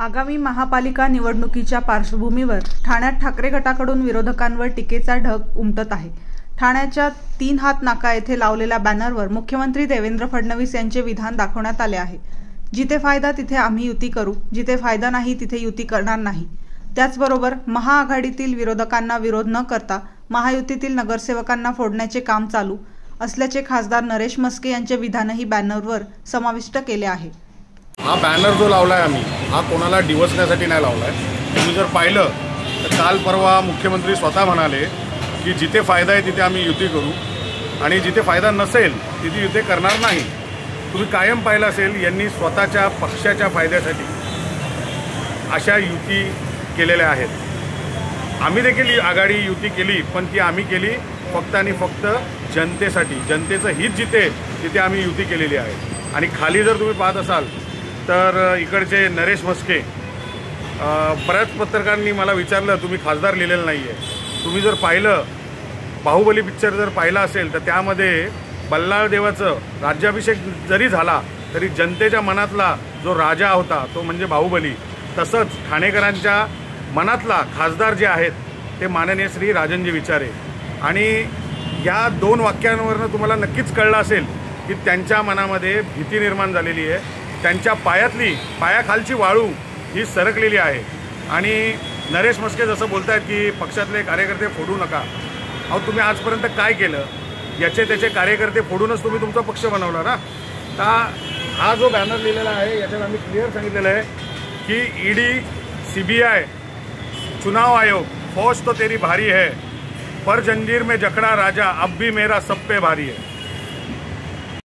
आगामी महापालिका निवडणुकीच्या पार्श्वभूमीवर ठाण्यात ठाकरे गटाकडून विरोधकांवर टीकेचा ढग उमटत आहे। ठाण्याच्या 3 हात नाका येथे लावलेल्या बॅनरवर मुख्यमंत्री देवेंद्र फडणवीस यांचे विधान दाखवण्यात आले आहे। जिथे फायदा तिथे आम्ही युती करू, जिथे फायदा नाही तिथे युती करणार नाही। त्याचबरोबर महाआघाडीतील विरोधकांना विरोध न करता महायुतीतील नगरसेवकांना फोडण्याचे काम चालू असल्याचे खासदार नरेश म्हस्के यांचे विधानही बॅनरवर समाविष्ट केले आहे। हा बॅनर जो लावलाय आम्ही हा कोणाला डिवचण्यासाठी नाही लावलाय। तुम्ही जर पाहिलं तर काल परवा मुख्यमंत्री स्वतः म्हणाले की जिथे फायदा आहे तिथे आम्ही युती करू आणि जिथे फायदा नसेल तिथे युती करणार नाही। तुम्ही कायम पाहिलं असेल यांनी स्वतःच्या पक्षाच्या फायद्यासाठी अशा युती केलेल्या आहेत। आम्ही देखील आघाडी युती केली, पण ती आम्ही केली फक्त आणि फक्त जनतेसाठी। जनतेचं हित जिथे तिथे आम्ही युती केलेली आहे। आणि खाली जर तुम्ही पाहत असाल तर इकडचे नरेश म्हस्के, बऱ्याच पत्रकारांनी मला विचारलं तुम्ही खासदार लिहिलेलं नाही आहे। तुम्ही जर पाहिलं बाहुबली पिक्चर जर पाहिला असेल तर त्यामध्ये बल्लाळ देवाचं राज्याभिषेक जरी झाला तरी जनतेच्या मनातला जो राजा होता तो म्हणजे बाहुबली, तसंच ठाणेकरांच्या मनातला खासदार जे आहेत ते माननीय श्री राजनजी विचारे। आणि या 2 वाक्यांवरनं तुम्हाला नक्कीच कळलं असेल की त्यांच्या मनामध्ये भीती निर्माण झालेली आहे। त्यांच्या पायाखालची वाळू ही सरकलेली आहे। आणि नरेश म्हस्के जसं बोलतायत की पक्षातले कार्यकर्ते फोडू नका। अहो तुम्ही आजपर्यंत काय केलं? याचे त्याचे कार्यकर्ते फोडूनच तुम्ही तुमचा पक्ष बनवला ना। हा जो बॅनर लिहिलेला आहे याच्यात आम्ही क्लिअर सांगितलेलं आहे की ईडी, सीबीआई, चुनाव आयोग, फौज तो तेरी भारी है, पर जंजीर में जकड़ा राजा अब भी मेरा सब पे भारी है।